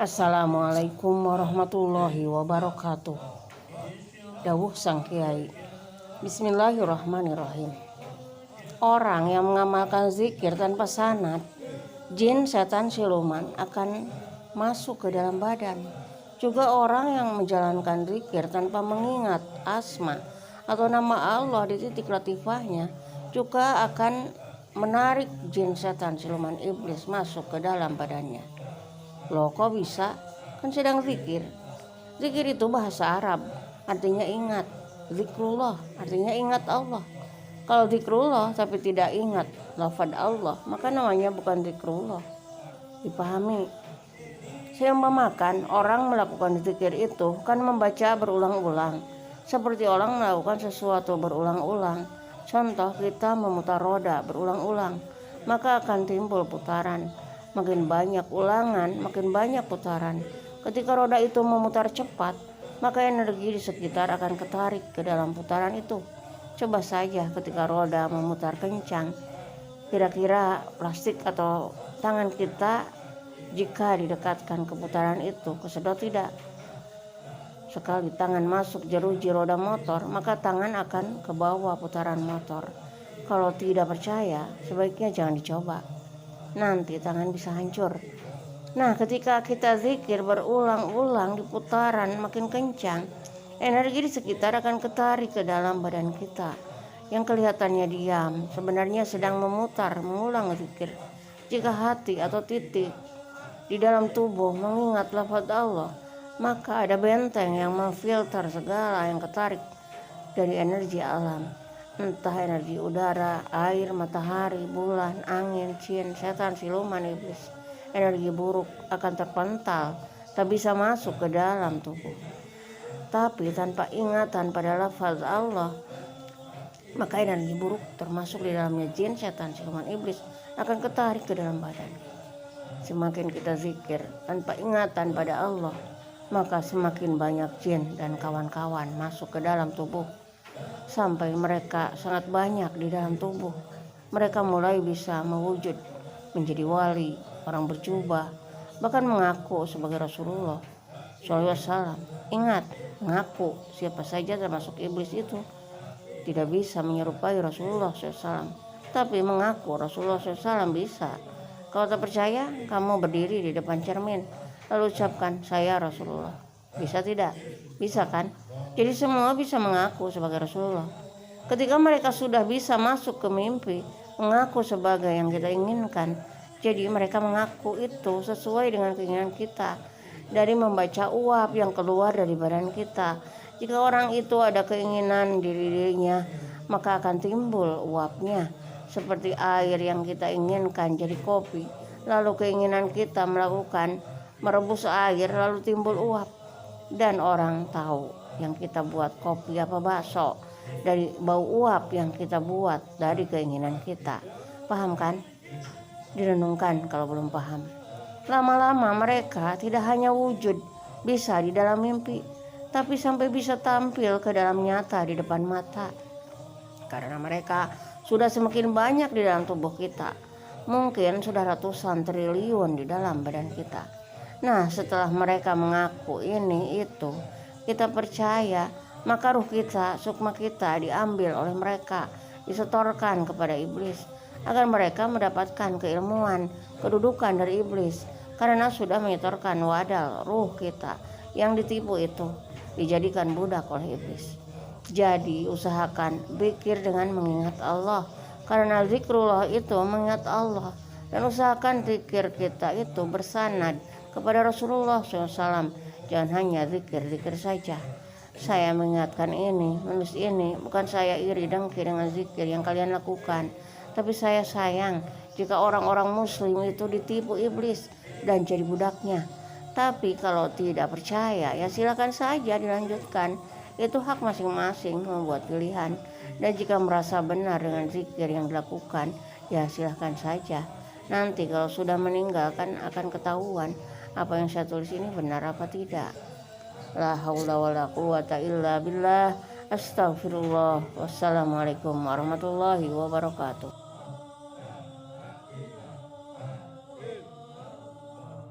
Assalamualaikum warahmatullahi wabarakatuh. Dawuh Sang Kiai. Bismillahirrahmanirrahim. Orang yang mengamalkan zikir tanpa sanad, jin, setan, siluman akan masuk ke dalam badan. Juga orang yang menjalankan zikir tanpa mengingat asma atau nama Allah di titik latifahnya juga akan menarik jin, setan, siluman, iblis masuk ke dalam badannya. Loh, kok bisa? Kan sedang zikir. Zikir itu bahasa Arab, artinya ingat. Zikrullah artinya ingat Allah. Kalau zikrullah tapi tidak ingat lafaz Allah, maka namanya bukan zikrullah. Dipahami? Seumpamakan orang melakukan zikir itu kan membaca berulang-ulang, seperti orang melakukan sesuatu berulang-ulang. Contoh, kita memutar roda berulang-ulang, maka akan timbul putaran. Makin banyak ulangan, makin banyak putaran. Ketika roda itu memutar cepat, maka energi di sekitar akan ketarik ke dalam putaran itu. Coba saja ketika roda memutar kencang, kira-kira plastik atau tangan kita jika didekatkan ke putaran itu kesedot tidak? Sekali tangan masuk jeruji roda motor, maka tangan akan ke bawah putaran motor. Kalau tidak percaya, sebaiknya jangan dicoba. Nanti tangan bisa hancur. Nah, ketika kita zikir berulang-ulang di putaran makin kencang, energi di sekitar akan ketarik ke dalam badan kita. Yang kelihatannya diam, sebenarnya sedang mengulang zikir. Jika hati atau titik di dalam tubuh mengingat lafaz Allah, maka ada benteng yang memfilter segala yang ketarik dari energi alam. Entah energi udara, air, matahari, bulan, angin, jin, setan, siluman, iblis. Energi buruk akan terpental, tak bisa masuk ke dalam tubuh. Tapi tanpa ingatan pada lafaz Allah, maka energi buruk termasuk di dalamnya jin, setan, siluman, iblis akan ketarik ke dalam badan. Semakin kita zikir tanpa ingatan pada Allah, maka semakin banyak jin dan kawan-kawan masuk ke dalam tubuh. Sampai mereka sangat banyak di dalam tubuh. Mereka mulai bisa mewujud menjadi wali, orang berjubah, bahkan mengaku sebagai Rasulullah SAW. Ingat, mengaku. Siapa saja termasuk iblis itu tidak bisa menyerupai Rasulullah SAW, tapi mengaku Rasulullah SAW bisa. Kalau tak percaya, kamu berdiri di depan cermin lalu ucapkan, saya Rasulullah. Bisa tidak? Bisa kan? Jadi semua bisa mengaku sebagai Rasulullah. Ketika mereka sudah bisa masuk ke mimpi, mengaku sebagai yang kita inginkan, jadi mereka mengaku itu sesuai dengan keinginan kita dari membaca uap yang keluar dari badan kita. Jika orang itu ada keinginan di dirinya, maka akan timbul uapnya seperti air yang kita inginkan jadi kopi. Lalu keinginan kita melakukan merebus air, lalu timbul uap. Dan orang tahu yang kita buat kopi apa bakso dari bau uap yang kita buat dari keinginan kita. Paham kan? Direnungkan kalau belum paham. Lama-lama mereka tidak hanya wujud bisa di dalam mimpi, tapi sampai bisa tampil ke dalam nyata di depan mata. Karena mereka sudah semakin banyak di dalam tubuh kita. Mungkin sudah ratusan triliun di dalam badan kita. Nah, setelah mereka mengaku ini itu, kita percaya, maka ruh kita, sukma kita diambil oleh mereka, disetorkan kepada iblis, agar mereka mendapatkan keilmuan, kedudukan dari iblis, karena sudah menyetorkan wadal ruh kita yang ditipu itu, dijadikan budak oleh iblis. Jadi usahakan zikir dengan mengingat Allah, karena zikrullah itu mengingat Allah, dan usahakan zikir kita itu bersanad kepada Rasulullah SAW. Jangan hanya zikir saja. Saya mengingatkan ini, menulis ini, bukan saya iri dengki dengan zikir yang kalian lakukan, tapi saya sayang jika orang-orang muslim itu ditipu iblis dan jadi budaknya. Tapi kalau tidak percaya, ya silakan saja dilanjutkan. Itu hak masing-masing membuat pilihan. Dan jika merasa benar dengan zikir yang dilakukan, ya silakan saja. Nanti kalau sudah meninggal kan akan ketahuan apa yang saya tulis ini benar apa tidak. La haula wala quwata illa billah. Astagfirullah. Wassalamualaikum warahmatullahi wabarakatuh.